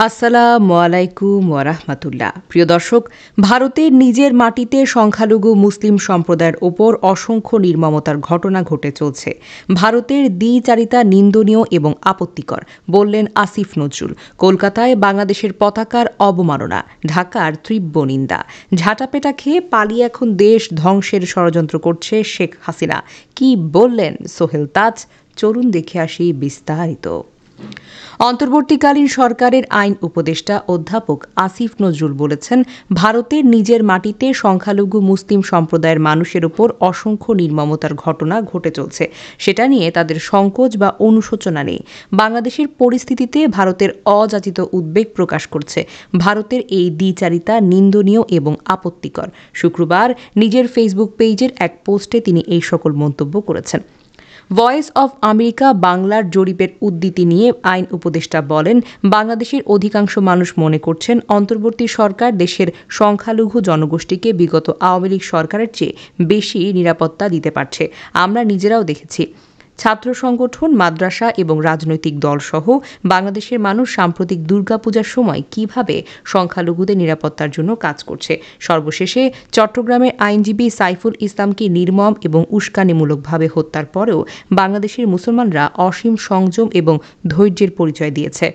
আসসালামু আলাইকুম ওয়া রাহমাতুল্লাহ। প্রিয় দর্শক, ভারতের নিজের মাটিতে সংখ্যালঘু মুসলিম সম্প্রদায়ের ওপর অসংখ্য নির্মমতার ঘটনা ঘটে চলছে। ভারতের দ্বিচারিতা নিন্দনীয় এবং আপত্তিকর, বললেন আসিফ নজরুল। কলকাতায় বাংলাদেশের পতাকার অবমাননা, ঢাকার তীব্র নিন্দা। ঝাঁটাপেটা খেয়ে পালিয়ে এখন দেশ ধ্বংসের ষড়যন্ত্র করছে শেখ হাসিনা। কি বললেন সোহেল তাজ? চলুন দেখে আসি বিস্তারিত। অন্তর্বর্তীকালীন সরকারের আইন উপদেষ্টা অধ্যাপক আসিফ নজরুল বলেছেন, ভারতের নিজের মাটিতে সংখ্যালঘু মুসলিম সম্প্রদায়ের মানুষের উপর অসংখ্য নির্মমতার ঘটনা ঘটে চলছে। সেটা নিয়ে তাদের সংকোচ বা অনুশোচনা নেই। বাংলাদেশের পরিস্থিতিতে ভারতের অযাচিত উদ্বেগ প্রকাশ করছে। ভারতের এই দ্বিচারিতা নিন্দনীয় এবং আপত্তিকর। শুক্রবার নিজের ফেসবুক পেজের এক পোস্টে তিনি এই সকল মন্তব্য করেছেন। ভয়েস অব আমেরিকা বাংলার জরিপের উদ্ধৃতি নিয়ে আইন উপদেষ্টা বলেন, বাংলাদেশের অধিকাংশ মানুষ মনে করছেন অন্তর্বর্তী সরকার দেশের সংখ্যালঘু জনগোষ্ঠীকে বিগত আওয়ামী লীগ সরকারের চেয়ে বেশি নিরাপত্তা দিতে পারছে। আমরা নিজেরাও দেখেছি। ছাত্র সংগঠন, মাদ্রাসা এবং রাজনৈতিক দলসহ বাংলাদেশের মানুষ সাম্প্রতিক দুর্গাপূজার সময় কিভাবে সংখ্যালঘুদের নিরাপত্তার জন্য কাজ করছে। সর্বশেষে চট্টগ্রামের আইনজীবী সাইফুল ইসলামকে নির্মম এবং উস্কানিমূলকভাবে হত্যার পরেও বাংলাদেশের মুসলমানরা অসীম সংযম এবং ধৈর্যের পরিচয় দিয়েছে।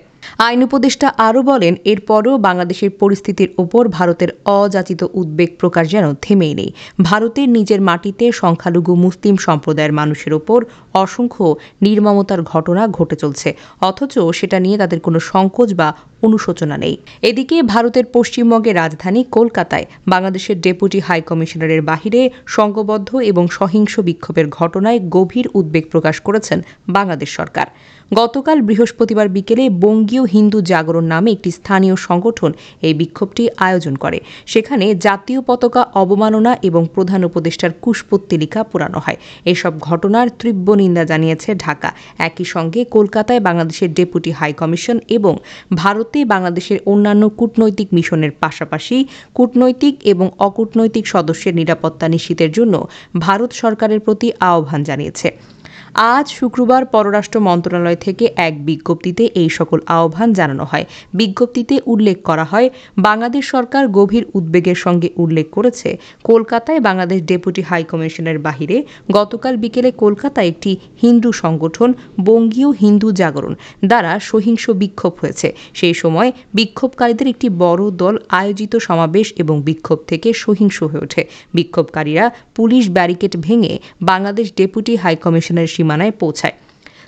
আইন উপদেষ্টা আরও বলেন, এরপরও বাংলাদেশের পরিস্থিতির ওপর ভারতের অযাচিত উদ্বেগ প্রকাশ যেন থেমেই নেই। ভারতের নিজের মাটিতে সংখ্যালঘু মুসলিম সম্প্রদায়ের মানুষের ওপর অসংখ্য নির্মমতার ঘটনা ঘটে চলছে, অথচ সেটা নিয়ে তাদের কোনো সংকোচ বা অনুশোচনা নেই। এদিকে ভারতের পশ্চিমবঙ্গের রাজধানী কলকাতায় বাংলাদেশের ডেপুটি হাই কমিশনারের বাহিরে সংঘবদ্ধ এবং সহিংস বিক্ষোভের ঘটনায় গভীর উদ্বেগ প্রকাশ করেছেন বাংলাদেশ সরকার। গতকাল বৃহস্পতিবার বিকেলে বঙ্গীয় হিন্দু জাগরণ নামে একটি স্থানীয় সংগঠন এই বিক্ষোভটি আয়োজন করে। সেখানে জাতীয় পতাকা অবমাননা এবং প্রধান উপদেষ্টার কুশপুত্তলিকা পোড়ানো হয়। এসব ঘটনার তীব্র নিন্দা জানিয়েছে ঢাকা। একই সঙ্গে কলকাতায় বাংলাদেশের ডেপুটি হাই কমিশন এবং ভারতে বাংলাদেশের অন্যান্য কূটনৈতিক মিশনের পাশাপাশি কূটনৈতিক এবং অকূটনৈতিক সদস্যের নিরাপত্তা নিশ্চিতের জন্য ভারত সরকারের প্রতি আহ্বান জানিয়েছে। আজ শুক্রবার পররাষ্ট্র মন্ত্রণালয় থেকে এক বিজ্ঞপ্তিতে এই সকল আহ্বান জানানো হয়। বিজ্ঞপ্তিতে উল্লেখ করা হয়, বাংলাদেশ সরকার গভীর উদ্বেগের সঙ্গে উল্লেখ করেছে, কলকাতায় বাংলাদেশ ডেপুটি হাই কমিশনের বাহিরে গতকাল বিকেলে কলকাতায় একটি হিন্দু সংগঠন বঙ্গীয় হিন্দু জাগরণ দ্বারা সহিংস বিক্ষোভ হয়েছে। সেই সময় বিক্ষোভকারীদের একটি বড় দল আয়োজিত সমাবেশ এবং বিক্ষোভ থেকে সহিংস হয়ে ওঠে। বিক্ষোভকারীরা পুলিশ ব্যারিকেড ভেঙে বাংলাদেশ ডেপুটি হাই কমিশনের সীমানায় পৌঁছায়।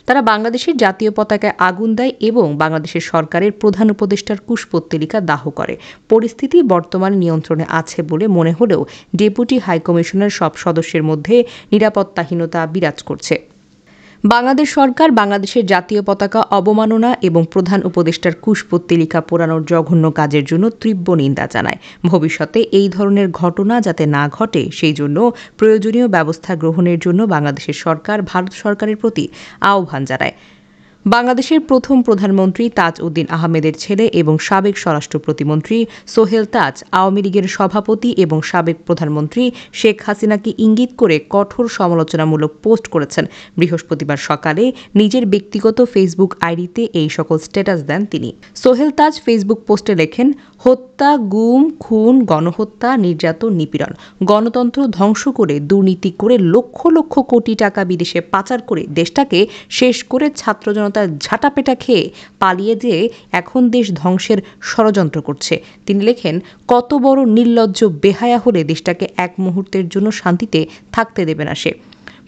তারা বাংলাদেশের জাতীয় পতাকায় আগুন দেয় এবং বাংলাদেশের সরকারের প্রধান উপদেষ্টার কুশপুত্তলিকা দাহ করে। পরিস্থিতি বর্তমানে নিয়ন্ত্রণে আছে বলে মনে হলেও ডেপুটি হাই কমিশনের সব সদস্যের মধ্যে নিরাপত্তাহীনতা বিরাজ করছে। বাংলাদেশ সরকার বাংলাদেশের জাতীয় পতাকা অবমাননা এবং প্রধান উপদেষ্টার কুশপুত্তলিকা পোড়ানোর জঘন্য কাজের জন্য তীব্র নিন্দা জানায়। ভবিষ্যতে এই ধরনের ঘটনা যাতে না ঘটে সেই জন্য প্রয়োজনীয় ব্যবস্থা গ্রহণের জন্য বাংলাদেশের সরকার ভারত সরকারের প্রতি আহ্বান জানায়। বাংলাদেশের প্রথম প্রধানমন্ত্রী তাজ উদ্দিন আহমেদের ছেলে এবং সাবেক স্বরাষ্ট্র প্রতিমন্ত্রী সোহেল তাজ আওয়ামী লীগের সভাপতি এবং সাবেক প্রধানমন্ত্রী শেখ হাসিনাকে ইঙ্গিত করে কঠোর সমালোচনামূলক পোস্ট করেছেন। বৃহস্পতিবার সকালে নিজের ব্যক্তিগত ফেসবুক আইডিতে এই সকল স্ট্যাটাস দেন তিনি। সোহেল তাজ ফেসবুক পোস্টে লেখেন, হত্যা, গুম, খুন, গণহত্যা, নির্যাতন, নিপীড়ন, গণতন্ত্র ধ্বংস করে, দুর্নীতি করে, লক্ষ লক্ষ কোটি টাকা বিদেশে পাচার করে দেশটাকে শেষ করে ছাত্র জনতার ঝাঁটাপেটা খেয়ে পালিয়ে যেয়ে এখন দেশ ধ্বংসের ষড়যন্ত্র করছে। তিনি লেখেন, কত বড় নির্লজ্জ বেহায়া হলে দেশটাকে এক মুহূর্তের জন্য শান্তিতে থাকতে দেবে না সে।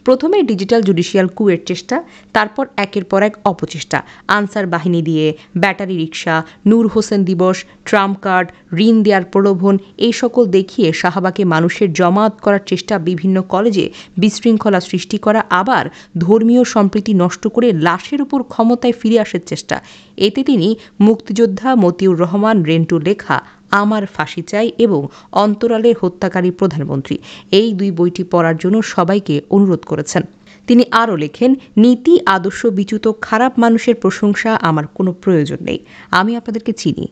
প্রথমে ডিজিটাল জুডিশিয়াল কুয়ের চেষ্টা, তারপর একের পর এক অপচেষ্টা, আনসার বাহিনী দিয়ে, ব্যাটারি রিকশা, নূর হোসেন দিবস, ট্রাম্প কার্ড, ঋণ দেওয়ার প্রলোভন, এই সকল দেখিয়ে শাহবাগে মানুষের জমায়েত করার চেষ্টা, বিভিন্ন কলেজে বিশৃঙ্খলা সৃষ্টি করা, আবার ধর্মীয় সম্প্রীতি নষ্ট করে লাশের উপর ক্ষমতায় ফিরে আসার চেষ্টা। এতে তিনি মুক্তিযোদ্ধা মতিউর রহমান রেন্টুর লেখা আমার ফাঁসি চাই এবং অন্তরালের হত্যাকারী প্রধানমন্ত্রী, এই দুই বইটি পড়ার জন্য সবাইকে অনুরোধ করেছেন। তিনি আরও লেখেন, নীতি আদর্শ বিচ্যুত খারাপ মানুষের প্রশংসা আমার কোনো প্রয়োজন নেই। আমি আপনাদেরকে চিনি,